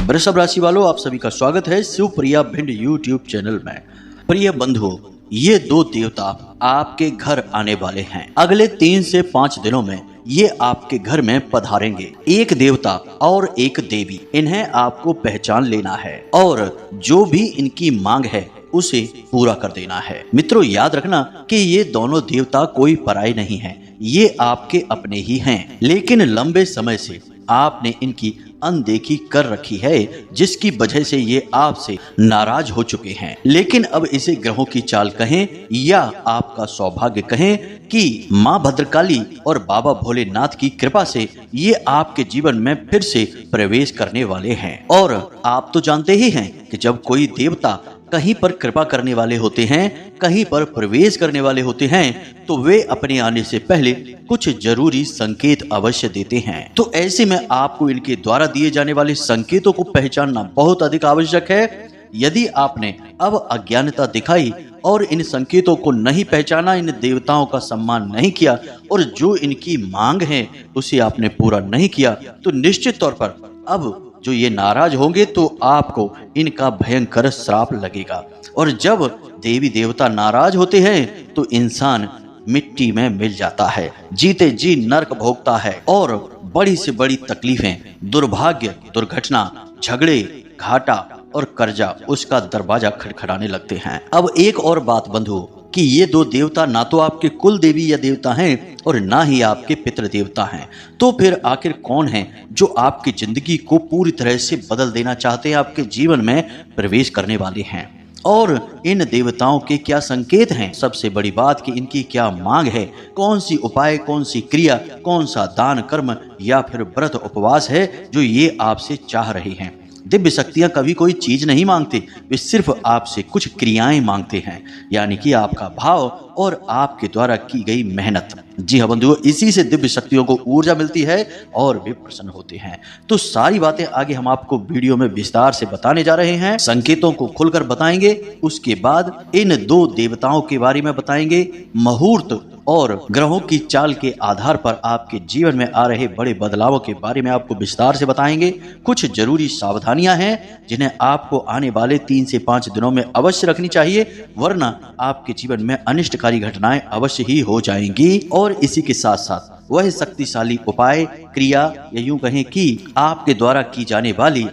वृषभ राशि वालों, आप सभी का स्वागत है शिवप्रिया भिंड यूट्यूब चैनल में। प्रिय बंधुओं, ये दो देवता आपके घर आने वाले हैं। अगले 3 से 5 दिनों में ये आपके घर में पधारेंगे। एक देवता और एक देवी, इन्हें आपको पहचान लेना है और जो भी इनकी मांग है उसे पूरा कर देना है। मित्रों, याद रखना कि ये दोनों देवता कोई पराये नहीं हैं, ये आपके अपने ही हैं, लेकिन लंबे समय से आपने इनकी अनदेखी कर रखी है, जिसकी वजह से ये आपसे नाराज हो चुके हैं। लेकिन अब इसे ग्रहों की चाल कहें या आपका सौभाग्य कहें कि माँ भद्रकाली और बाबा भोलेनाथ की कृपा से ये आपके जीवन में फिर से प्रवेश करने वाले हैं। और आप तो जानते ही हैं कि जब कोई देवता कहीं पर कृपा करने वाले होते हैं, कहीं पर प्रवेश करने वाले होते हैं, तो वे अपने आने से पहले कुछ जरूरी संकेत अवश्य देते हैं। तो ऐसे में आपको इनके द्वारा दिए जाने वाले संकेतों को पहचानना बहुत अधिक आवश्यक है। यदि आपने अब अज्ञानता दिखाई और इन संकेतों को नहीं पहचाना, इन देवताओं का सम्मान नहीं किया और जो इनकी मांग है उसे आपने पूरा नहीं किया, तो निश्चित तौर पर अब जो ये नाराज होंगे तो आपको इनका भयंकर श्राप लगेगा। और जब देवी देवता नाराज होते हैं तो इंसान मिट्टी में मिल जाता है, जीते जी नरक भोगता है और बड़ी से बड़ी तकलीफें, दुर्भाग्य, दुर्घटना, झगड़े, घाटा और कर्जा उसका दरवाजा खटखटाने लगते हैं। अब एक और बात बंधु, कि ये दो देवता ना तो आपके कुल देवी या देवता हैं और ना ही आपके पितृ देवता हैं। तो फिर आखिर कौन है जो आपकी जिंदगी को पूरी तरह से बदल देना चाहते हैं, आपके जीवन में प्रवेश करने वाले हैं? और इन देवताओं के क्या संकेत हैं? सबसे बड़ी बात कि इनकी क्या मांग है, कौन सी उपाय, कौन सी क्रिया, कौन सा दान कर्म या फिर व्रत उपवास है जो ये आपसे चाह रही हैं। दिव्य शक्तियां कभी कोई चीज नहीं मांगते, वे सिर्फ आपसे कुछ क्रियाएं मांगते हैं, यानी कि आपका भाव और आपके द्वारा की गई मेहनत। जी हाँ बंधुओं, इसी से दिव्य शक्तियों को ऊर्जा मिलती है और वे प्रसन्न होते हैं। तो सारी बातें आगे हम आपको वीडियो में विस्तार से बताने जा रहे हैं, संकेतों को खुलकर बताएंगे। उसके बाद इन दो देवताओं के बारे में बताएंगे, मुहूर्त और ग्रहों की चाल के आधार पर आपके जीवन में आ रहे बड़े बदलावों के बारे में आपको विस्तार से बताएंगे। कुछ जरूरी सावधानियां हैं जिन्हें आपको आने वाले 3 से 5 दिनों में अवश्य रखनी चाहिए, वरना आपके जीवन में अनिष्टकारी घटनाएं अवश्य ही हो जाएंगी। और इसी के साथ साथ वह शक्तिशाली उपाय, क्रिया या यूं कहें कि आपके द्वारा की जाने वाली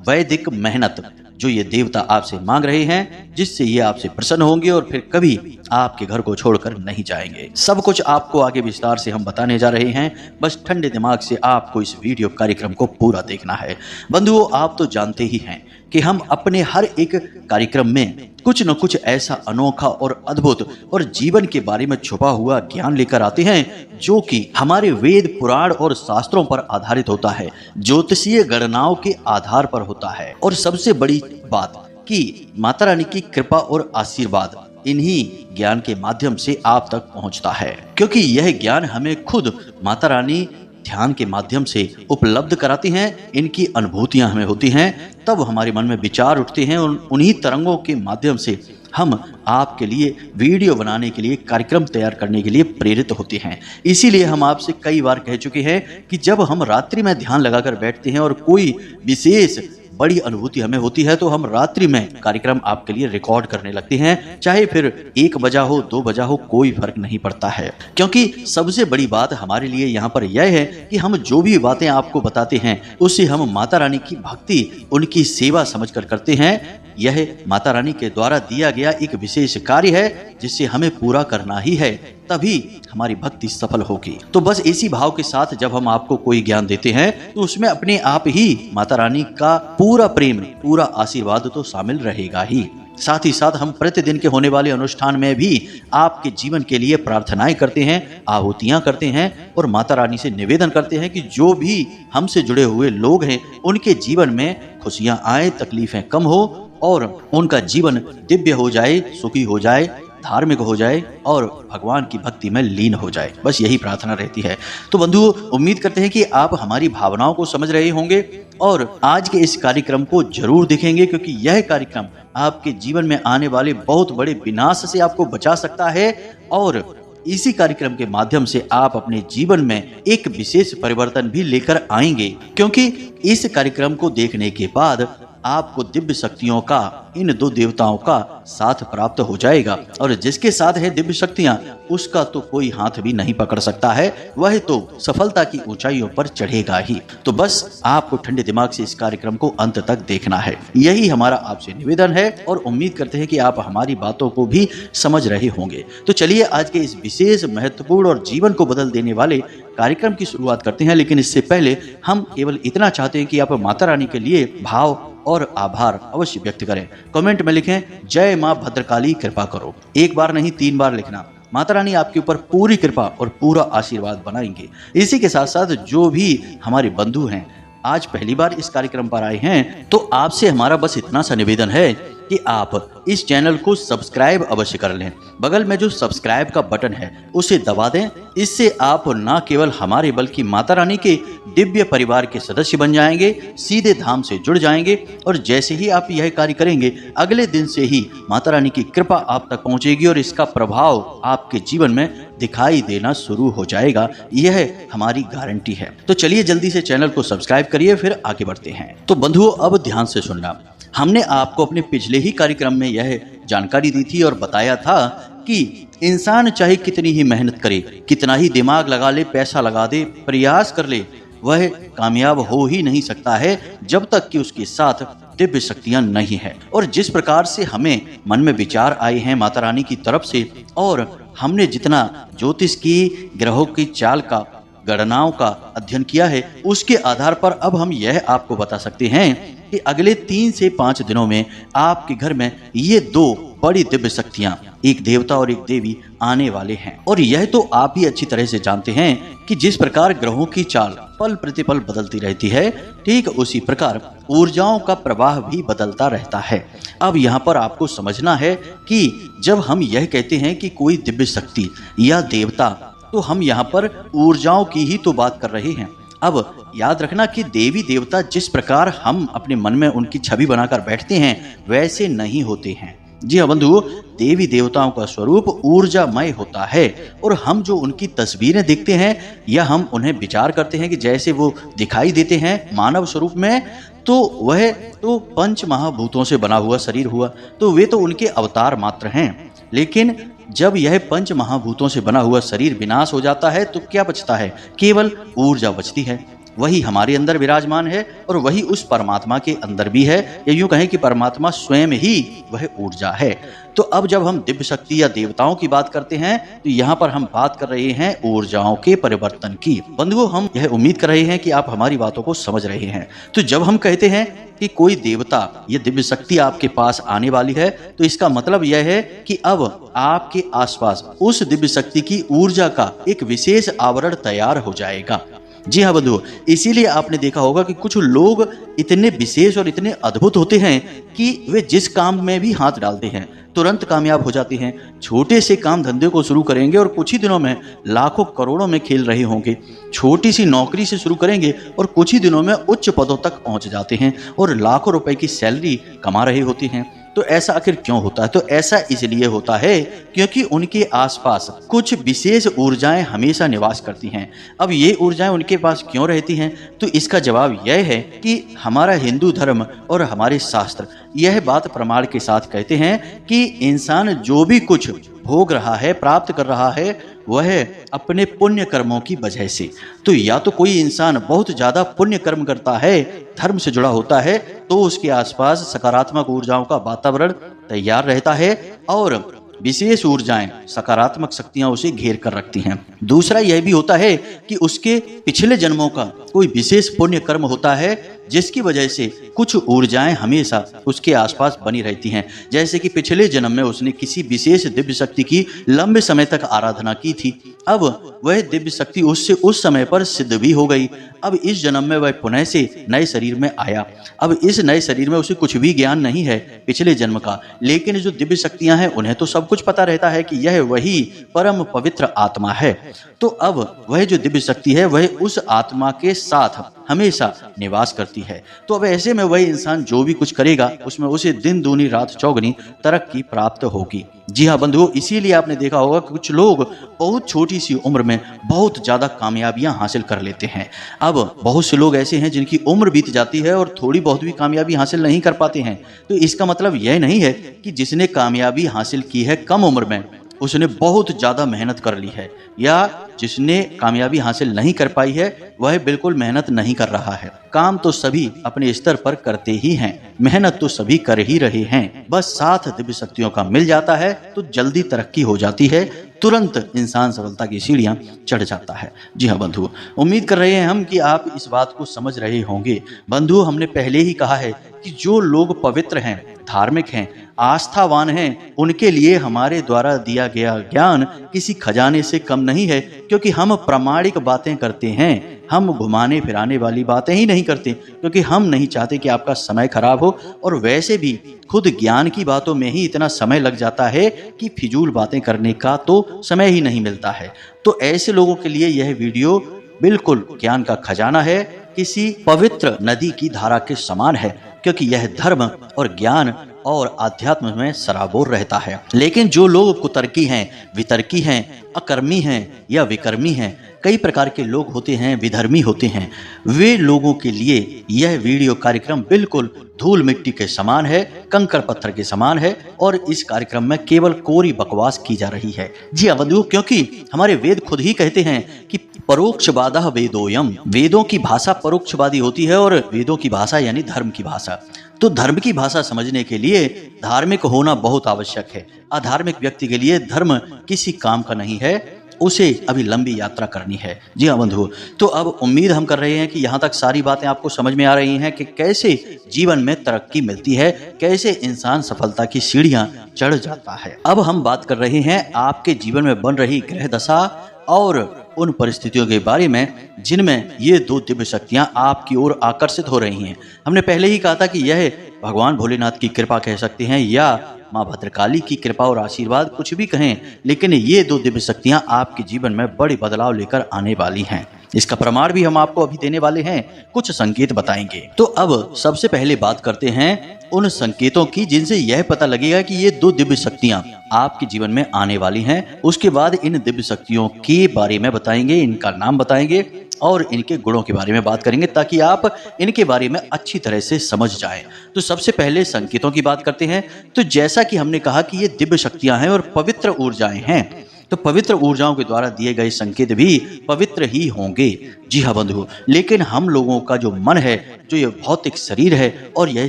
वैदिक मेहनत जो ये देवता आपसे मांग रहे हैं, जिससे ये आपसे प्रसन्न होंगे और फिर कभी आपके घर को छोड़कर नहीं जाएंगे। सब कुछ आपको आगे विस्तार से हम बताने जा रहे हैं, बस ठंडे दिमाग से आपको इस वीडियो कार्यक्रम को पूरा देखना है। बंधुओं, आप तो जानते ही हैं कि हम अपने हर एक कार्यक्रम में कुछ न कुछ ऐसा अनोखा और अद्भुत और जीवन के बारे में छुपा हुआ ज्ञान लेकर आते हैं, जो कि हमारे वेद, पुराण और शास्त्रों पर आधारित होता है, ज्योतिषीय गणनाओं के आधार पर होता है। और सबसे बड़ी बात कि माता रानी की कृपा और आशीर्वाद इन्हीं ज्ञान के माध्यम से आप तक पहुंचता है, क्योंकि यह ज्ञान हमें खुद माता रानी ध्यान के माध्यम से उपलब्ध कराती हैं। इनकी अनुभूतियां हमें होती हैं, तब हमारे मन में विचार उठते हैं और उन्हीं तरंगों के माध्यम से हम आपके लिए वीडियो बनाने के लिए, कार्यक्रम तैयार करने के लिए प्रेरित होते हैं। इसीलिए हम आपसे कई बार कह चुके हैं कि जब हम रात्रि में ध्यान लगाकर बैठते हैं और कोई विशेष बड़ी अनुभूति हमें होती है, तो हम रात्रि में कार्यक्रम आपके लिए रिकॉर्ड करने लगते हैं, चाहे फिर 1 बजा हो, 2 बजा हो, कोई फर्क नहीं पड़ता है। क्योंकि सबसे बड़ी बात हमारे लिए यहाँ पर यह है कि हम जो भी बातें आपको बताते हैं उसे हम माता रानी की भक्ति, उनकी सेवा समझकर करते हैं। यह माता रानी के द्वारा दिया गया एक विशेष कार्य है जिसे हमें पूरा करना ही है, तभी हमारी भक्ति सफल होगी। तो बस इसी भाव के साथ जब हम आपको कोई ज्ञान देते हैं तो उसमें अपने आप ही माता रानी का पूरा प्रेम, पूरा आशीर्वाद तो शामिल रहेगा ही। साथ ही साथ हम प्रतिदिन के होने वाले अनुष्ठान में भी आपके जीवन के लिए प्रार्थनाएं करते हैं, आहुतियां करते हैं और माता रानी से निवेदन करते हैं कि जो भी हमसे जुड़े हुए लोग हैं उनके जीवन में खुशियां आए, तकलीफें कम हो और उनका जीवन दिव्य हो जाए, सुखी हो जाए, धार्मिक हो जाए और भगवान की भक्ति में लीन हो जाए। बस यही प्रार्थना रहती है। तो बंधुओं, उम्मीद करते हैं कि आप हमारी भावनाओं को समझ रहे होंगे और आज के इस कार्यक्रम को जरूर देखेंगे, क्योंकि यह कार्यक्रम आपके जीवन में आने वाले बहुत बड़े विनाश से आपको बचा सकता है और इसी कार्यक्रम के माध्यम से आप अपने जीवन में एक विशेष परिवर्तन भी लेकर आएंगे, क्योंकि इस कार्यक्रम को देखने के बाद आपको दिव्य शक्तियों का, इन दो देवताओं का साथ प्राप्त हो जाएगा। और जिसके साथ है दिव्य शक्तियां, उसका तो कोई हाथ भी नहीं पकड़ सकता है, वह तो सफलता की ऊंचाइयों पर चढ़ेगा ही। तो बस आपको ठंडे दिमाग से इस कार्यक्रम को अंत तक देखना है, यही हमारा आपसे निवेदन है। और उम्मीद करते हैं कि आप हमारी बातों को भी समझ रहे होंगे। तो चलिए आज के इस विशेष, महत्वपूर्ण और जीवन को बदल देने वाले कार्यक्रम की शुरुआत करते हैं। लेकिन इससे पहले हम केवल इतना चाहते हैं कि आप माता रानी के लिए भाव और आभार अवश्य व्यक्त करें। कमेंट में लिखें, जय मां भद्रकाली कृपा करो। एक बार नहीं, 3 बार लिखना। माता रानी आपके ऊपर पूरी कृपा और पूरा आशीर्वाद बनाएंगे। इसी के साथ साथ जो भी हमारे बंधु हैं, आज पहली बार इस कार्यक्रम पर आए हैं, तो आपसे हमारा बस इतना सा निवेदन है कि आप इस चैनल को सब्सक्राइब अवश्य कर लें। बगल में जो सब्सक्राइब का बटन है उसे दबा दें। इससे आप न केवल हमारे बल्कि माता रानी के दिव्य परिवार के सदस्य बन जाएंगे, सीधे धाम से जुड़ जाएंगे। और जैसे ही आप यह कार्य करेंगे, अगले दिन से ही माता रानी की कृपा आप तक पहुंचेगी और इसका प्रभाव आपके जीवन में दिखाई देना शुरू हो जाएगा। यह हमारी गारंटी है। तो चलिए जल्दी से चैनल को सब्सक्राइब करिए, फिर आगे बढ़ते हैं। तो बंधुओं, अब ध्यान से सुनना। हमने आपको अपने पिछले ही कार्यक्रम में यह जानकारी दी थी और बताया था कि इंसान चाहे कितनी ही मेहनत करे, कितना ही दिमाग लगा ले, पैसा लगा दे, प्रयास कर ले, वह कामयाब हो ही नहीं सकता है जब तक कि उसके साथ दिव्य शक्तियां नहीं है। और जिस प्रकार से हमें मन में विचार आए हैं माता रानी की तरफ से, और हमने जितना ज्योतिष की, ग्रहों की चाल का, गणनाओं का अध्ययन किया है, उसके आधार पर अब हम यह आपको बता सकते हैं कि अगले 3 से 5 दिनों में आपके घर में ये 2 बड़ी दिव्य शक्तियां, एक देवता और एक देवी आने वाले हैं। और यह तो आप ही अच्छी तरह से जानते हैं कि जिस प्रकार ग्रहों की चाल पल प्रतिपल बदलती रहती है, ठीक उसी प्रकार ऊर्जाओं का प्रवाह भी बदलता रहता है। अब यहाँ पर आपको समझना है कि जब हम यह कहते हैं कि कोई दिव्य शक्ति या देवता, तो हम यहाँ पर ऊर्जाओं की ही तो बात कर रहे हैं। अब याद रखना कि देवी देवता जिस प्रकार हम अपने मन में उनकी छवि बनाकर बैठते हैं, वैसे नहीं होते हैं। जी हाँ बंधु, देवी देवताओं का स्वरूप ऊर्जामय होता है। और हम जो उनकी तस्वीरें देखते हैं या हम उन्हें विचार करते हैं कि जैसे वो दिखाई देते हैं मानव स्वरूप में, तो वह तो 5 महाभूतों से बना हुआ शरीर हुआ, तो वे तो उनके अवतार मात्र हैं। लेकिन जब यह 5 महाभूतों से बना हुआ शरीर विनाश हो जाता है, तो क्या बचता है? केवल ऊर्जा बचती है। वही हमारे अंदर विराजमान है और वही उस परमात्मा के अंदर भी है, या यूं कहें कि परमात्मा स्वयं ही वह ऊर्जा है। तो अब जब हम दिव्य शक्ति या देवताओं की बात करते हैं, तो यहाँ पर हम बात कर रहे हैं ऊर्जाओं के परिवर्तन की। बंधुओं, हम यह उम्मीद कर रहे हैं कि आप हमारी बातों को समझ रहे हैं। तो जब हम कहते हैं कि कोई देवता या दिव्य शक्ति आपके पास आने वाली है, तो इसका मतलब यह है कि अब आपके आसपास उस दिव्य शक्ति की ऊर्जा का एक विशेष आवरण तैयार हो जाएगा। जी हाँ बंधुओं, इसीलिए आपने देखा होगा कि कुछ लोग इतने विशेष और इतने अद्भुत होते हैं कि वे जिस काम में भी हाथ डालते हैं तुरंत कामयाब हो जाते हैं। छोटे से काम धंधे को शुरू करेंगे और कुछ ही दिनों में लाखों करोड़ों में खेल रहे होंगे। छोटी सी नौकरी से शुरू करेंगे और कुछ ही दिनों में उच्च पदों तक पहुंच जाते हैं और लाखों रुपए की सैलरी कमा रहे होते हैं। तो ऐसा आखिर क्यों होता है? तो ऐसा इसलिए होता है क्योंकि उनके आसपास कुछ विशेष ऊर्जाएं हमेशा निवास करती हैं। अब ये ऊर्जाएं उनके पास क्यों रहती हैं? तो इसका जवाब यह है कि हमारा हिंदू धर्म और हमारे शास्त्र यह बात प्रमाण के साथ कहते हैं कि इंसान जो भी कुछ भोग रहा है, प्राप्त कर रहा है, वह अपने पुण्य कर्मों की वजह से। तो या तो कोई इंसान बहुत ज्यादा पुण्य कर्म करता है, धर्म से जुड़ा होता है, तो उसके आसपास सकारात्मक ऊर्जाओं का वातावरण तैयार रहता है और विशेष ऊर्जाएं, सकारात्मक शक्तियां उसे घेर कर रखती हैं। दूसरा यह भी होता है कि उसके पिछले जन्मों का कोई विशेष पुण्य कर्म होता है, जिसकी वजह से कुछ ऊर्जाएं हमेशा उसके आसपास बनी रहती हैं। जैसे कि पिछले जन्म में उसने किसी विशेष दिव्य शक्ति की लंबे समय तक आराधना की थी, अब वह दिव्य शक्ति उससे उस समय पर सिद्ध भी हो गई। अब इस जन्म में वह पुनः से नए शरीर में आया। अब इस नए शरीर में उसे कुछ भी ज्ञान नहीं है पिछले जन्म का, लेकिन जो दिव्य शक्तियां हैं उन्हें तो सब कुछ पता रहता है कि यह वही परम पवित्र आत्मा है। तो अब वह जो दिव्य शक्ति है वह उस आत्मा के साथ हमेशा निवास करती है। तो अब ऐसे में वही इंसान जो भी कुछ करेगा उसमें उसे दिन दूनी रात चौगुनी तरक्की प्राप्त होगी। जी हाँ बंधुओं, इसीलिए आपने देखा होगा कि कुछ लोग बहुत छोटी सी उम्र में बहुत ज़्यादा कामयाबियां हासिल कर लेते हैं। अब बहुत से लोग ऐसे हैं जिनकी उम्र बीत जाती है और थोड़ी बहुत भी कामयाबी हासिल नहीं कर पाते हैं। तो इसका मतलब यह नहीं है कि जिसने कामयाबी हासिल की है कम उम्र में उसने बहुत ज़्यादा मेहनत कर ली है, या जिसने कामयाबी हासिल नहीं कर पाई है वह बिल्कुल मेहनत नहीं कर रहा है। काम तो सभी अपने स्तर पर करते ही हैं, मेहनत तो सभी कर ही रहे हैं। बस साथ दिव्य शक्तियों का मिल जाता है तो जल्दी तरक्की हो जाती है, तुरंत इंसान सफलता की सीढ़ियां चढ़ जाता है। जी हाँ बंधु, उम्मीद कर रहे हैं हम कि आप इस बात को समझ रहे होंगे। बंधु, हमने पहले ही कहा है कि जो लोग पवित्र हैं, धार्मिक हैं, आस्थावान हैं, उनके लिए हमारे द्वारा दिया गया ज्ञान किसी खजाने से कम नहीं है, क्योंकि हम प्रामाणिक बातें करते हैं। हम घुमाने फिराने वाली बातें ही नहीं करते, क्योंकि हम नहीं चाहते कि आपका समय खराब हो। और वैसे भी खुद ज्ञान की बातों में ही इतना समय लग जाता है कि फिजूल बातें करने का तो समय ही नहीं मिलता है। तो ऐसे लोगों के लिए यह वीडियो बिल्कुल ज्ञान का खजाना है, किसी पवित्र नदी की धारा के समान है, क्योंकि यह धर्म और ज्ञान और आध्यात्म में सराबोर रहता है। लेकिन जो लोग कुतर्की हैं, वितर्की हैं, अकर्मी हैं या विकर्मी हैं, कई प्रकार के लोग होते हैं, विधर्मी होते हैं, वे लोगों के लिए यह वीडियो कार्यक्रम बिल्कुल धूल मिट्टी के समान है, कंकड़ पत्थर के समान है, और इस कार्यक्रम में केवल कोरी बकवास की जा रही है। जी हाँ बंधुओं, क्योंकि हमारे वेद खुद ही कहते हैं कि परोक्षवादः वेदोयम, वेदों की भाषा परोक्षवादी होती है, और वेदों की भाषा यानी धर्म की भाषा। तो धर्म की भाषा समझने के लिए धार्मिक होना बहुत आवश्यक है। अधार्मिक व्यक्ति के लिए धर्म किसी काम का नहीं है, उसे अभी लंबी यात्रा करनी है। जी हाँ बंधुओं, तो अब उम्मीद हम कर रहे हैं कि यहाँ तक सारी बातें आपको समझ में आ रही हैं कि कैसे जीवन में तरक्की मिलती है, कैसे इंसान सफलता की सीढ़ियां चढ़ जाता है। अब हम बात कर रहे हैं आपके जीवन में बन रही ग्रह दशा और उन परिस्थितियों के बारे में जिनमें ये दो दिव्य शक्तियां आपकी ओर आकर्षित हो रही हैं। हमने पहले ही कहा था कि यह भगवान भोलेनाथ की कृपा कह सकते हैं या माँ भद्रकाली की कृपा और आशीर्वाद, कुछ भी कहें, लेकिन ये दो दिव्य शक्तियां आपके जीवन में बड़े बदलाव लेकर आने वाली हैं। इसका प्रमाण भी हम आपको अभी देने वाले हैं, कुछ संकेत बताएंगे। तो अब सबसे पहले बात करते हैं उन संकेतों की जिनसे यह पता लगेगा कि ये दो दिव्य शक्तियां आपके जीवन में आने वाली हैं। उसके बाद इन दिव्य शक्तियों के बारे में बताएंगे, इनका नाम बताएंगे और इनके गुणों के बारे में बात करेंगे, ताकि आप इनके बारे में अच्छी तरह से समझ जाएं। तो सबसे पहले संकेतों की बात करते हैं। तो जैसा कि हमने कहा कि ये दिव्य शक्तियां हैं और पवित्र ऊर्जाएं हैं, तो पवित्र ऊर्जाओं के द्वारा दिए गए संकेत भी पवित्र ही होंगे। जी हाँ बंधुओं, लेकिन हम लोगों का जो मन है, जो ये भौतिक शरीर है और यह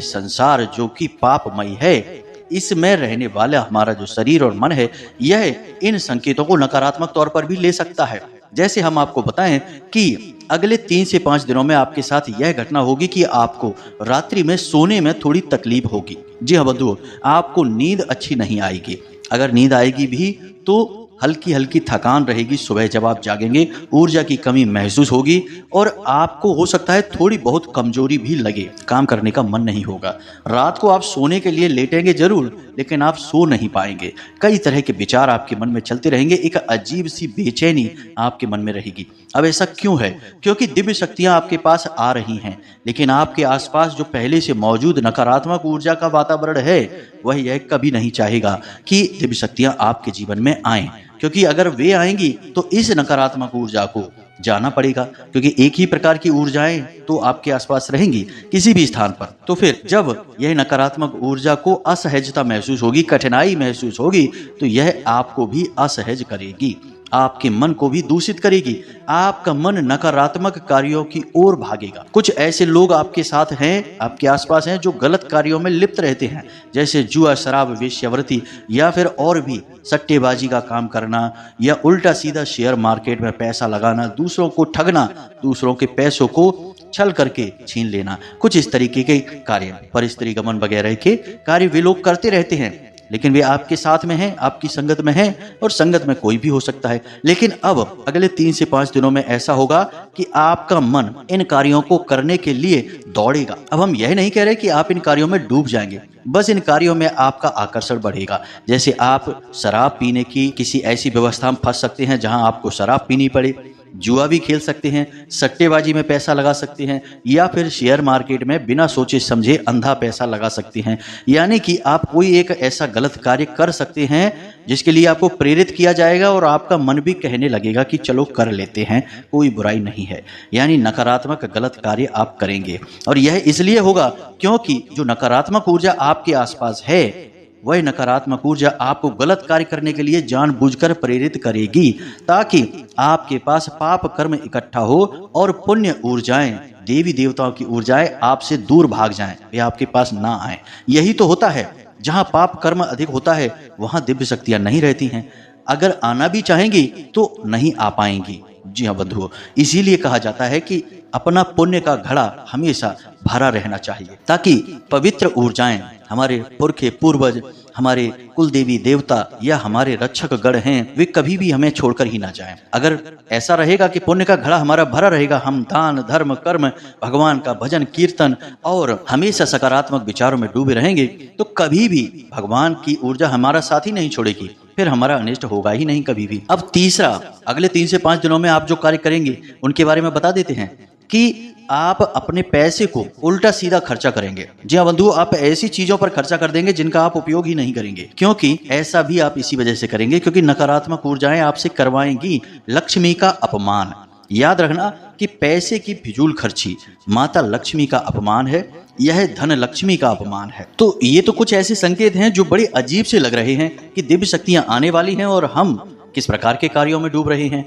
संसार जो कि पापमय है, इसमें रहने वाला हमारा जो शरीर और मन है, यह इन संकेतों को नकारात्मक तौर पर भी ले सकता है। जैसे हम आपको बताएं कि अगले 3 से 5 दिनों में आपके साथ यह घटना होगी कि आपको रात्रि में सोने में थोड़ी तकलीफ होगी। जी हाँ बंधुओं, आपको नींद अच्छी नहीं आएगी। अगर नींद आएगी भी तो हल्की हल्की थकान रहेगी। सुबह जब आप जागेंगे ऊर्जा की कमी महसूस होगी और आपको हो सकता है थोड़ी बहुत कमजोरी भी लगे, काम करने का मन नहीं होगा। रात को आप सोने के लिए लेटेंगे जरूर, लेकिन आप सो नहीं पाएंगे। कई तरह के विचार आपके मन में चलते रहेंगे, एक अजीब सी बेचैनी आपके मन में रहेगी। अब ऐसा क्यों है? क्योंकि दिव्य शक्तियां आपके पास आ रही हैं, लेकिन आपके आसपास जो पहले से मौजूद नकारात्मक ऊर्जा का वातावरण है, वह यह कभी नहीं चाहेगा कि दिव्य शक्तियां आपके जीवन में आएं, क्योंकि अगर वे आएंगी तो इस नकारात्मक ऊर्जा को जाना पड़ेगा, क्योंकि एक ही प्रकार की ऊर्जाएं तो आपके आसपास रहेंगी किसी भी स्थान पर। तो फिर जब यह नकारात्मक ऊर्जा को असहजता महसूस होगी, कठिनाई महसूस होगी, तो यह आपको भी असहज करेगी, आपके मन को भी दूषित करेगी। आपका मन नकारात्मक कार्यों की ओर भागेगा। कुछ ऐसे लोग आपके साथ हैं, आपके आसपास हैं, जो गलत कार्यों में लिप्त रहते हैं, जैसे जुआ, शराब, वेश्यावृत्ति या फिर और भी सट्टेबाजी का काम करना या उल्टा सीधा शेयर मार्केट में पैसा लगाना, दूसरों को ठगना, दूसरों के पैसों को छल करके छीन लेना। कुछ इस तरीके के कार्य, परिस्त्री गमन वगैरह के कार्य वे लोग करते रहते हैं, लेकिन वे आपके साथ में हैं, आपकी संगत में हैं, और संगत में कोई भी हो सकता है। लेकिन अब अगले 3 से 5 दिनों में ऐसा होगा कि आपका मन इन कार्यों को करने के लिए दौड़ेगा। अब हम यह नहीं कह रहे कि आप इन कार्यों में डूब जाएंगे, बस इन कार्यों में आपका आकर्षण बढ़ेगा। जैसे आप शराब पीने की किसी ऐसी व्यवस्था में फंस सकते हैं जहां आपको शराब पीनी पड़े, जुआ भी खेल सकते हैं, सट्टेबाजी में पैसा लगा सकते हैं, या फिर शेयर मार्केट में बिना सोचे समझे अंधा पैसा लगा सकते हैं। यानी कि आप कोई एक ऐसा गलत कार्य कर सकते हैं जिसके लिए आपको प्रेरित किया जाएगा और आपका मन भी कहने लगेगा कि चलो कर लेते हैं, कोई बुराई नहीं है। यानी नकारात्मक गलत कार्य आप करेंगे, और यह इसलिए होगा क्योंकि जो नकारात्मक ऊर्जा आपके आसपास है वह नकारात्मक ऊर्जा आपको गलत कार्य करने के लिए जानबूझकर प्रेरित करेगी, ताकि आपके पास पाप कर्म इकट्ठा हो और पुण्य ऊर्जाएं, देवी देवताओं की ऊर्जाएं आपसे दूर भाग जाएं, वे आपके पास ना आए। यही तो होता है, जहां पाप कर्म अधिक होता है वहां दिव्य शक्तियां नहीं रहती हैं। अगर आना भी चाहेंगी तो नहीं आ पाएंगी। जी हाँ बंधुओं, इसीलिए कहा जाता है कि अपना पुण्य का घड़ा हमेशा भरा रहना चाहिए, ताकि पवित्र ऊर्जाएं, हमारे पुरखे पूर्वज, हमारे कुल देवी देवता या हमारे रक्षक गण हैं, वे कभी भी हमें छोड़कर ही ना जाएं। अगर ऐसा रहेगा कि पुण्य का घड़ा हमारा भरा रहेगा, हम दान धर्म कर्म, भगवान का भजन कीर्तन और हमेशा सकारात्मक विचारों में डूबे रहेंगे, तो कभी भी भगवान की ऊर्जा हमारा साथ ही नहीं छोड़ेगी, फिर हमारा अनिष्ट होगा ही नहीं कभी भी। अब तीसरा, अगले 3 से 5 दिनों में आप जो कार्य करेंगे उनके बारे में बता देते हैं कि आप अपने पैसे को उल्टा सीधा खर्चा करेंगे। जी हाँ बंधु, आप ऐसी चीजों पर खर्चा कर देंगे जिनका आप उपयोग ही नहीं करेंगे, क्योंकि ऐसा भी आप इसी वजह से करेंगे क्योंकि नकारात्मक ऊर्जाएं आपसे करवाएंगी लक्ष्मी का अपमान। याद रखना कि पैसे की फिजूल खर्ची माता लक्ष्मी का अपमान है, यह धन लक्ष्मी का अपमान है। तो ये तो कुछ ऐसे संकेत हैं जो बड़े अजीब से लग रहे हैं कि दिव्य शक्तियां आने वाली हैं और हम किस प्रकार के कार्यों में डूब रहे हैं,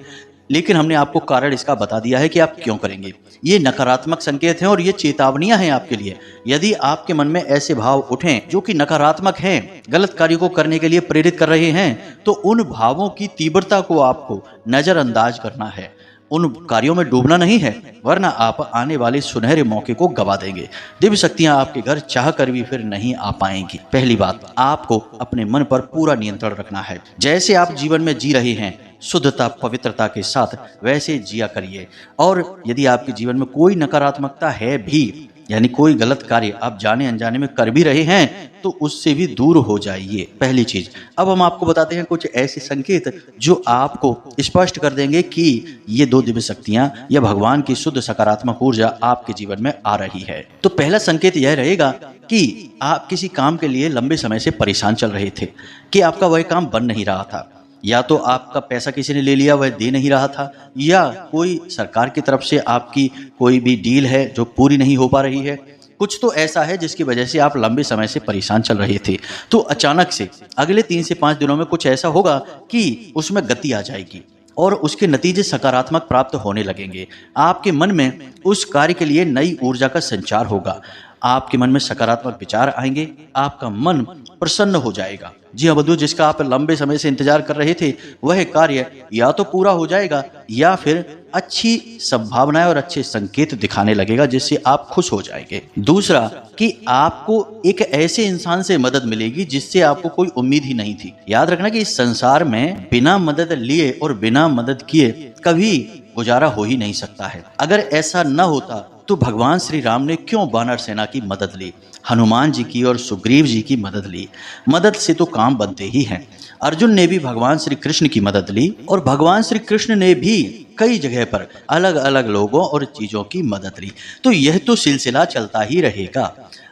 लेकिन हमने आपको कारण इसका बता दिया है कि आप क्यों करेंगे। ये नकारात्मक संकेत हैं और ये चेतावनियां हैं आपके लिए। यदि आपके मन में ऐसे भाव उठें जो कि नकारात्मक हैं, गलत कार्यों को करने के लिए प्रेरित कर रहे हैं, तो उन भावों की तीव्रता को आपको नजरअंदाज करना है, उन कार्यों में डूबना नहीं है, वरना आप आने वाले सुनहरे मौके को गवा देंगे। दिव्य शक्तियां आपके घर चाह कर भी फिर नहीं आ पाएंगी। पहली बात, आपको अपने मन पर पूरा नियंत्रण रखना है। जैसे आप जीवन में जी रहे हैं शुद्धता पवित्रता के साथ वैसे जिया करिए, और यदि आपके जीवन में कोई नकारात्मकता है भी, यानी कोई गलत कार्य आप जाने अनजाने में कर भी रहे हैं, तो उससे भी दूर हो जाइए। पहली चीज। अब हम आपको बताते हैं कुछ ऐसे संकेत जो आपको स्पष्ट कर देंगे कि ये 2 दिव्य शक्तियां या भगवान की शुद्ध सकारात्मक ऊर्जा आपके जीवन में आ रही है। तो पहला संकेत यह रहेगा कि आप किसी काम के लिए लंबे समय से परेशान चल रहे थे कि आपका वह काम बन नहीं रहा था, या तो आपका पैसा किसी ने ले लिया, वह दे नहीं रहा था, या कोई सरकार की तरफ से आपकी कोई भी डील है जो पूरी नहीं हो पा रही है। कुछ तो ऐसा है जिसकी वजह से आप लंबे समय से परेशान चल रहे थे। तो अचानक से अगले 3 से 5 दिनों में कुछ ऐसा होगा कि उसमें गति आ जाएगी और उसके नतीजे सकारात्मक प्राप्त होने लगेंगे। आपके मन में उस कार्य के लिए नई ऊर्जा का संचार होगा, आपके मन में सकारात्मक विचार आएंगे, आपका मन प्रसन्न हो जाएगा। जी हाँ बंधु, जिसका आप लंबे समय से इंतजार कर रहे थे वह कार्य या तो पूरा हो जाएगा या फिर अच्छी संभावनाएं और अच्छे संकेत दिखाने लगेगा, जिससे आप खुश हो जाएंगे। दूसरा, कि आपको एक ऐसे इंसान से मदद मिलेगी जिससे आपको कोई उम्मीद ही नहीं थी। याद रखना कि इस संसार में बिना मदद लिए और बिना मदद किए कभी गुजारा हो ही नहीं सकता है। अगर ऐसा न होता तो भगवान श्री राम ने क्यों वानर सेना की मदद ली, हनुमान जी की और सुग्रीव जी की मदद ली। मदद से तो काम बनते ही हैं। अर्जुन ने भी भगवान श्री कृष्ण की मदद ली और भगवान श्री कृष्ण ने भी कई जगह पर अलग अलग लोगों और चीजों की मदद ली। तो यह तो सिलसिला चलता ही रहेगा।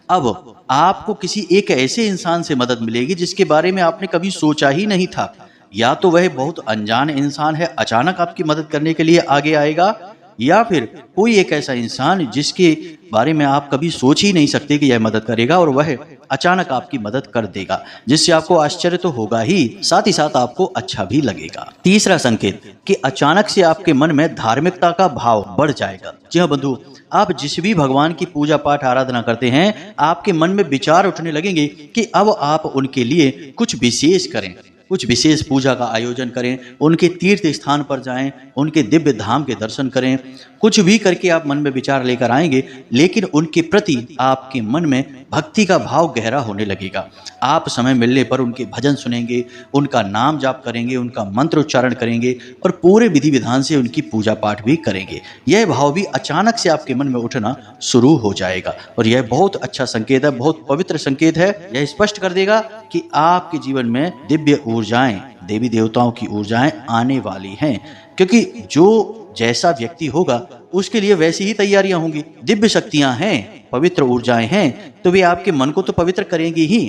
अब आपको किसी एक ऐसे इंसान से मदद मिलेगी जिसके बारे में आपने कभी सोचा ही नहीं था, या तो वह बहुत अनजान इंसान है, अचानक आपकी मदद करने के लिए आगे आएगा, या फिर कोई एक ऐसा इंसान जिसके बारे में आप कभी सोच ही नहीं सकते कि यह मदद करेगा और वह अचानक आपकी मदद कर देगा, जिससे आपको आश्चर्य तो होगा ही, साथ ही साथ आपको अच्छा भी लगेगा। तीसरा संकेत, कि अचानक से आपके मन में धार्मिकता का भाव बढ़ जाएगा। जी हाँ बंधु, आप जिस भी भगवान की पूजा पाठ आराधना करते हैं, आपके मन में विचार उठने लगेंगे कि अब आप उनके लिए कुछ विशेष करें, कुछ विशेष पूजा का आयोजन करें, उनके तीर्थ स्थान पर जाएं, उनके दिव्य धाम के दर्शन करें। कुछ भी करके आप मन में विचार लेकर आएंगे, लेकिन उनके प्रति आपके मन में भक्ति का भाव गहरा होने लगेगा। आप समय मिलने पर उनके भजन सुनेंगे, उनका नाम जाप करेंगे, उनका मंत्र उच्चारण करेंगे और पूरे विधि विधान से उनकी पूजा पाठ भी करेंगे। यह भाव भी अचानक से आपके मन में उठना शुरू हो जाएगा और यह बहुत अच्छा संकेत है, बहुत पवित्र संकेत है। यह स्पष्ट कर देगा कि आपके जीवन में दिव्य ऊर्जाएं, देवी देवताओं की ऊर्जाएं आने वाली हैं, क्योंकि जो जैसा व्यक्ति होगा उसके लिए वैसी ही तैयारियां होंगी। दिव्य शक्तियां हैं, पवित्र ऊर्जाएं हैं, तो वे आपके मन को तो पवित्र करेंगी ही,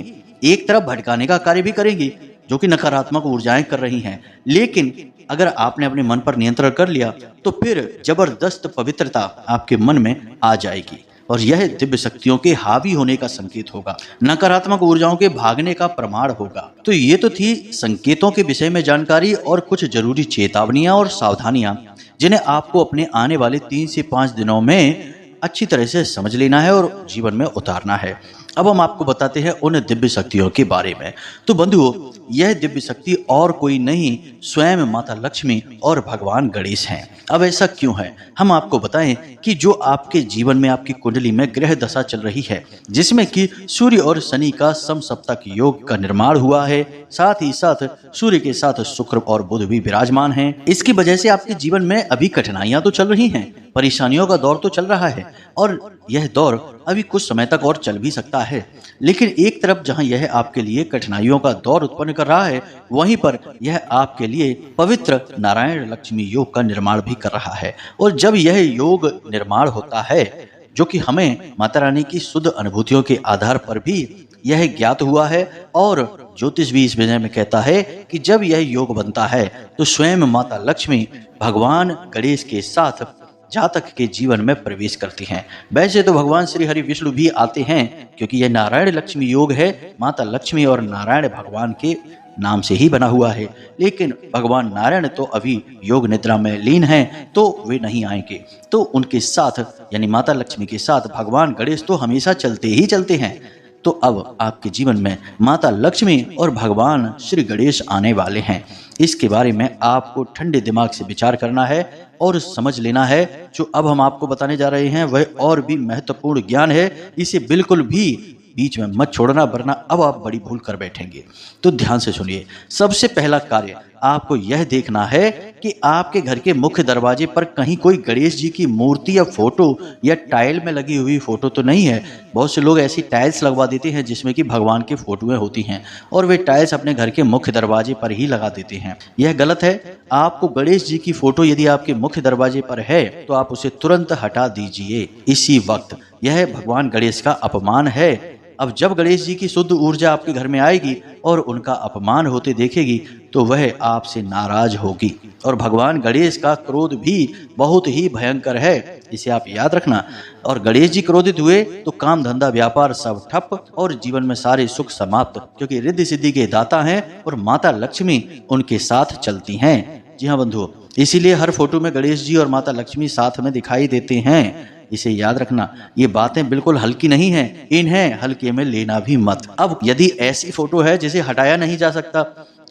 एक तरफ भटकाने का कार्य भी करेंगी जो कि नकारात्मक ऊर्जाएं कर रही हैं। लेकिन अगर आपने अपने मन पर नियंत्रण कर लिया तो फिर जबरदस्त पवित्रता आपके मन में आ जाएगी और यह दिव्य शक्तियों के हावी होने का संकेत होगा, नकारात्मक ऊर्जाओं के भागने का प्रमाण होगा। तो ये तो थी संकेतों के विषय में जानकारी और कुछ जरूरी चेतावनियां और सावधानियां जिन्हें आपको अपने आने वाले 3 से 5 दिनों में अच्छी तरह से समझ लेना है और जीवन में उतारना है। अब हम आपको बताते हैं उन दिव्य शक्तियों के बारे में। तो बंधुओं, यह दिव्य शक्ति और कोई नहीं, स्वयं माता लक्ष्मी और भगवान गणेश हैं। अब ऐसा क्यों है, हम आपको बताएं कि जो आपके जीवन में आपकी कुंडली में ग्रह दशा चल रही है, जिसमें कि सूर्य और शनि का समसप्तक योग का निर्माण हुआ है, साथ ही साथ सूर्य के साथ शुक्र और बुध भी विराजमान हैं। इसकी वजह से आपके जीवन में अभी कठिनाइयां तो चल रही हैं, परेशानियों का दौर तो चल रहा है और यह दौर अभी कुछ समय तक और चल भी सकता है। लेकिन एक तरफ जहां यह आपके लिए कठिनाइयों का दौर उत्पन्न कर रहा है, वहीं पर यह आपके लिए पवित्र नारायण लक्ष्मी योग का निर्माण भी कर रहा है। और जब यह योग निर्माण होता है, जो कि हमें माता रानी की शुद्ध अनुभूतियों के आधार पर भी यह ज्ञात हुआ है, और ज्योतिष भी इस विषय में कहता है कि जब यह योग बनता है तो स्वयं माता लक्ष्मी भगवान गणेश के साथ जातक के जीवन में प्रवेश करती हैं। वैसे तो भगवान श्री हरि विष्णु भी आते हैं, क्योंकि यह नारायण लक्ष्मी योग है, माता लक्ष्मी और नारायण भगवान के नाम से ही बना हुआ है। लेकिन भगवान नारायण तो अभी योग निद्रा में लीन हैं, तो वे नहीं आएंगे। तो उनके साथ यानी माता लक्ष्मी के साथ भगवान गणेश तो हमेशा चलते ही चलते हैं। तो अब आपके जीवन में माता लक्ष्मी और भगवान श्री गणेश आने वाले हैं। इसके बारे में आपको ठंडे दिमाग से विचार करना है और समझ लेना है। जो अब हम आपको बताने जा रहे हैं वह और भी महत्वपूर्ण ज्ञान है, इसे बिल्कुल भी बीच में मत छोड़ना, वरना अब आप बड़ी भूल कर बैठेंगे। तो ध्यान से सुनिए। सबसे पहला कार्य आपको यह देखना है कि आपके घर के मुख्य दरवाजे पर कहीं कोई गणेश जी की मूर्ति या फोटो या टाइल में लगी हुई फोटो तो नहीं है। बहुत से लोग ऐसी टाइल्स लगवा देते हैं जिसमें कि भगवान की फोटोएं होती हैं और वे टाइल्स अपने घर के मुख्य दरवाजे पर ही लगा देते हैं। यह गलत है। आपको गणेश जी की फोटो यदि आपके मुख्य दरवाजे पर है तो आप उसे तुरंत हटा दीजिए इसी वक्त। यह भगवान गणेश का अपमान है। अब जब गणेश जी की शुद्ध ऊर्जा आपके घर में आएगी और उनका अपमान होते देखेगी तो वह आपसे नाराज होगी। और भगवान गणेश का क्रोध भी बहुत ही भयंकर है, इसे आप याद रखना। और गणेश जी क्रोधित हुए तो काम धंधा व्यापार सब ठप और जीवन में सारे सुख समाप्त, क्योंकि रिद्धि सिद्धि के दाता हैं और माता लक्ष्मी उनके साथ चलती हैं। जी हाँ बंधुओं, इसीलिए हर फोटो में गणेश जी और माता लक्ष्मी साथ में दिखाई देते हैं। इसे याद रखना। ये बातें बिल्कुल हल्की नहीं हैं, इन्हें हल्के में लेना भी मत। अब यदि ऐसी फोटो है जिसे हटाया नहीं जा सकता,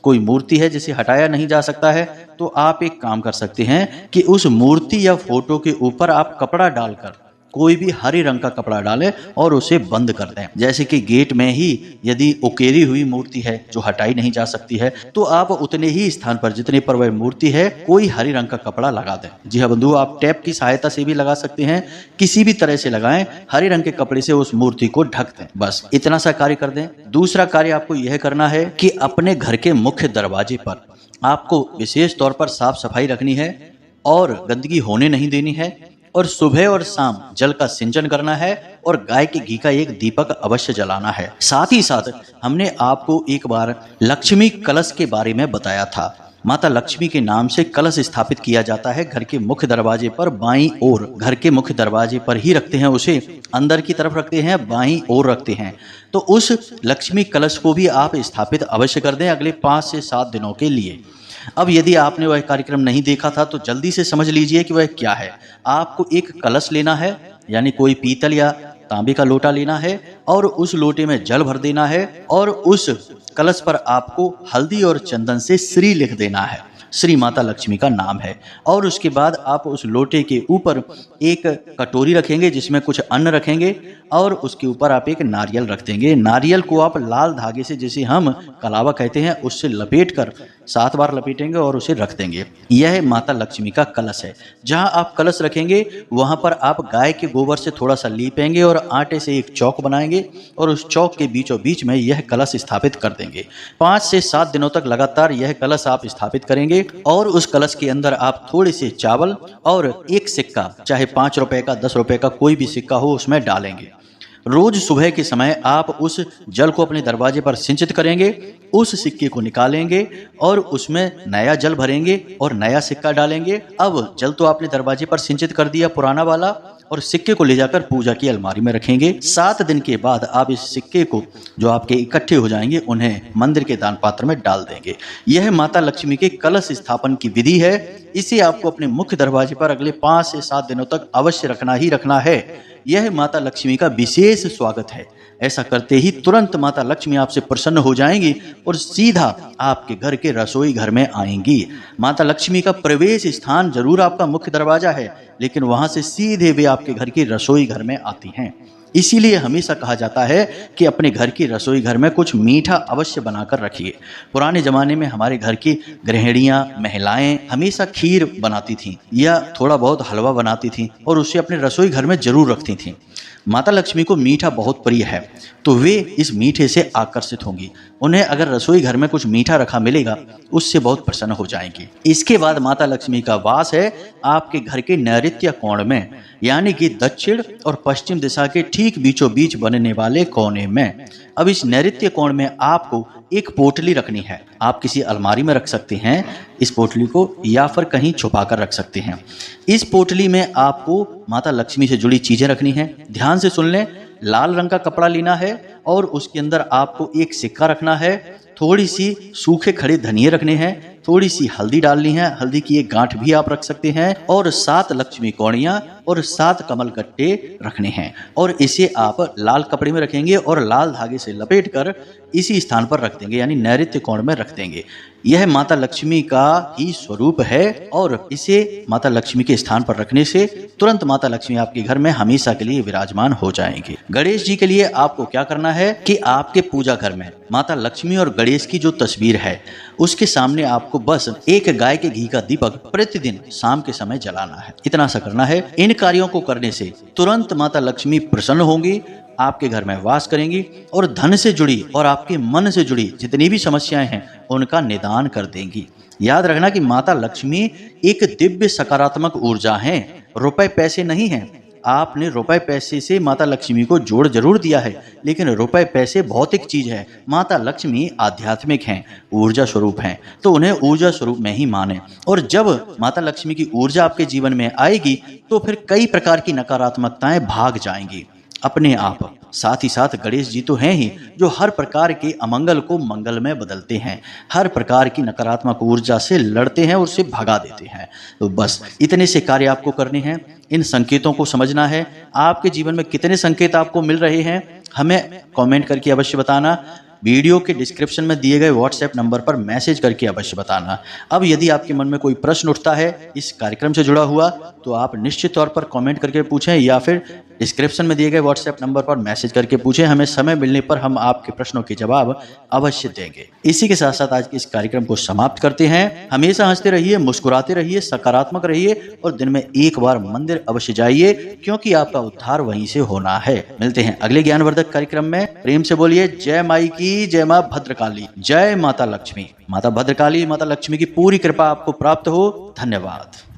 कोई मूर्ति है जिसे हटाया नहीं जा सकता है, तो आप एक काम कर सकते हैं कि उस मूर्ति या फोटो के ऊपर आप कपड़ा डालकर कोई भी हरे रंग का कपड़ा डालें और उसे बंद कर दें। जैसे कि गेट में ही यदि उकेरी हुई मूर्ति है जो हटाई नहीं जा सकती है, तो आप उतने ही स्थान पर जितने पर वह मूर्ति है कोई हरे रंग का कपड़ा लगा दें। जी हाँ बंधु, आप टेप की सहायता से भी लगा सकते हैं, किसी भी तरह से लगाएं, हरे रंग के कपड़े से उस मूर्ति को ढक दें। बस इतना सा कार्य कर दें। दूसरा कार्य आपको यह करना है कि अपने घर के मुख्य दरवाजे पर आपको विशेष तौर पर साफ सफाई रखनी है और गंदगी होने नहीं देनी है, और सुबह और शाम जल का सिंचन करना है और गाय के घी का एक दीपक अवश्य जलाना है। साथ ही साथ हमने आपको एक बार लक्ष्मी कलश के बारे में बताया था। माता लक्ष्मी के नाम से कलश स्थापित किया जाता है घर के मुख्य दरवाजे पर बाईं ओर। घर के मुख्य दरवाजे पर ही रखते हैं उसे, अंदर की तरफ रखते हैं, बाईं ओर रखते हैं। तो उस लक्ष्मी कलश को भी आप स्थापित अवश्य कर दें अगले 5 से 7 दिनों के लिए। अब यदि आपने वह कार्यक्रम नहीं देखा था तो जल्दी से समझ लीजिए कि वह क्या है। आपको एक कलश लेना है, यानी कोई पीतल या तांबे का लोटा लेना है और उस लोटे में जल भर देना है और उस कलश पर आपको हल्दी और चंदन से श्री लिख देना है। श्री माता लक्ष्मी का नाम है। और उसके बाद आप उस लोटे के ऊपर एक कटोरी रखेंगे जिसमें कुछ अन्न रखेंगे और उसके ऊपर आप एक नारियल रख देंगे। नारियल को आप लाल धागे से, जिसे हम कलावा कहते हैं, उससे लपेट कर 7 बार लपेटेंगे और उसे रख देंगे। यह माता लक्ष्मी का कलश है। जहां आप कलश रखेंगे वहां पर आप गाय के गोबर से थोड़ा सा लीपेंगे और आटे से एक चौक बनाएंगे और उस चौक के बीचों बीच में यह कलश स्थापित कर देंगे। 5 से 7 दिनों तक लगातार यह कलश आप स्थापित करेंगे लेंगे और उस कलश के अंदर आप थोड़े से चावल और एक सिक्का, चाहे 5 रुपए का 10 रुपए का कोई भी सिक्का हो, उसमें डालेंगे। रोज सुबह के समय आप उस जल को अपने दरवाजे पर सिंचित करेंगे, उस सिक्के को निकालेंगे और उसमें नया जल भरेंगे और नया सिक्का डालेंगे। अब जल तो आपने दरवाजे पर सिंचित कर दिया पुराना वाला, और सिक्के को ले जाकर पूजा की अलमारी में रखेंगे। 7 दिन के बाद आप इस सिक्के को, जो आपके इकट्ठे हो जाएंगे, उन्हें मंदिर के दान पात्र में डाल देंगे। यह माता लक्ष्मी के कलश स्थापन की विधि है। इसे आपको अपने मुख्य दरवाजे पर अगले 5 से 7 दिनों तक अवश्य रखना ही रखना है। यह माता लक्ष्मी का विशेष स्वागत है। ऐसा करते ही तुरंत माता लक्ष्मी आपसे प्रसन्न हो जाएंगी और सीधा आपके घर के रसोई घर में आएंगी। माता लक्ष्मी का प्रवेश स्थान जरूर आपका मुख्य दरवाजा है, लेकिन वहां से सीधे वे आपके घर की रसोई घर में आती हैं। इसीलिए हमेशा कहा जाता है कि अपने घर की रसोई घर में कुछ मीठा अवश्य बनाकर रखिए। पुराने जमाने में हमारे घर की गृहिणियां, महिलाएं हमेशा खीर बनाती थीं या थोड़ा बहुत हलवा बनाती थीं और उसे अपने रसोई घर में जरूर रखती थीं। माता लक्ष्मी को मीठा बहुत प्रिय है, तो वे इस मीठे से आकर्षित होंगी। उन्हें अगर रसोई घर में कुछ मीठा रखा मिलेगा, उससे बहुत प्रसन्न हो जाएंगी। इसके बाद माता लक्ष्मी का वास है आपके घर के नैऋत्य कोण में, यानी कि दक्षिण और पश्चिम दिशा के ठीक बीचों बीच बनने वाले कोने में। अब इस नैऋत्य कोण में आपको एक पोटली रखनी है। आप किसी अलमारी में रख सकते हैं इस पोटली को, या फिर कहीं छुपा कर रख सकते हैं। इस पोटली में आपको माता लक्ष्मी से जुड़ी चीजें रखनी है। ध्यान से सुन लें, लाल रंग का कपड़ा लेना है और उसके अंदर आपको एक सिक्का रखना है, थोड़ी सी सूखे खड़े धनिये रखने हैं, थोड़ी सी हल्दी डालनी है, हल्दी की एक गांठ भी आप रख सकते हैं, और 7 लक्ष्मी कौड़ियां और 7 कमल कट्टे रखने हैं। और इसे आप लाल कपड़े में रखेंगे और लाल धागे से लपेटकर इसी स्थान पर रख देंगे, यानी नैऋत्य कोण में रख देंगे। यह माता लक्ष्मी का ही स्वरूप है और इसे माता लक्ष्मी के स्थान पर रखने से तुरंत माता लक्ष्मी आपके घर में हमेशा के लिए विराजमान हो जाएंगे। गणेश जी के लिए आपको क्या करना है कि आपके पूजा घर में माता लक्ष्मी और गणेश की जो तस्वीर है, उसके सामने आपको बस एक गाय के घी का दीपक प्रतिदिन शाम के समय जलाना है। इतना सा करना है। इन कार्यों को करने से तुरंत माता लक्ष्मी प्रसन्न होंगी, आपके घर में वास करेंगी और धन से जुड़ी और आपके मन से जुड़ी जितनी भी समस्याएं हैं उनका निदान कर देंगी। याद रखना कि माता लक्ष्मी एक दिव्य सकारात्मक ऊर्जा है, रुपए पैसे नहीं हैं। आपने रुपए पैसे से माता लक्ष्मी को जोड़ जरूर दिया है, लेकिन रुपए पैसे भौतिक चीज है। माता लक्ष्मी आध्यात्मिक हैं, ऊर्जा स्वरूप हैं, तो उन्हें ऊर्जा स्वरूप में ही माने। और जब माता लक्ष्मी की ऊर्जा आपके जीवन में आएगी तो फिर कई प्रकार की नकारात्मकताएं भाग जाएंगी अपने आप। साथ ही साथ गणेश जी तो हैं ही जो हर प्रकार के अमंगल को मंगल में बदलते हैं, हर प्रकार की नकारात्मक ऊर्जा से लड़ते हैं और उसे भगा देते हैं। तो बस इतने से कार्य आपको करने हैं। इन संकेतों को समझना है। आपके जीवन में कितने संकेत आपको मिल रहे हैं हमें कमेंट करके अवश्य बताना। वीडियो के डिस्क्रिप्शन में दिए गए व्हाट्सएप नंबर पर मैसेज करके अवश्य बताना। अब यदि आपके मन में कोई प्रश्न उठता है इस कार्यक्रम से जुड़ा हुआ, तो आप निश्चित तौर पर कमेंट करके पूछें या फिर डिस्क्रिप्शन में दिए गए व्हाट्सएप नंबर पर मैसेज करके पूछें। हमें समय मिलने पर हम आपके प्रश्नों के जवाब अवश्य देंगे। इसी के साथ साथ आज के इस कार्यक्रम को समाप्त करते हैं। हमेशा हंसते रहिए, मुस्कुराते रहिए, सकारात्मक रहिए और दिन में एक बार मंदिर अवश्य जाइए, क्योंकि आपका उद्धार वहीं से होना है। मिलते हैं अगले ज्ञानवर्धक कार्यक्रम में। प्रेम से बोलिए जय माई की, जय मां भद्रकाली, जय माता लक्ष्मी। माता भद्रकाली, माता लक्ष्मी की पूरी कृपा आपको प्राप्त हो। धन्यवाद।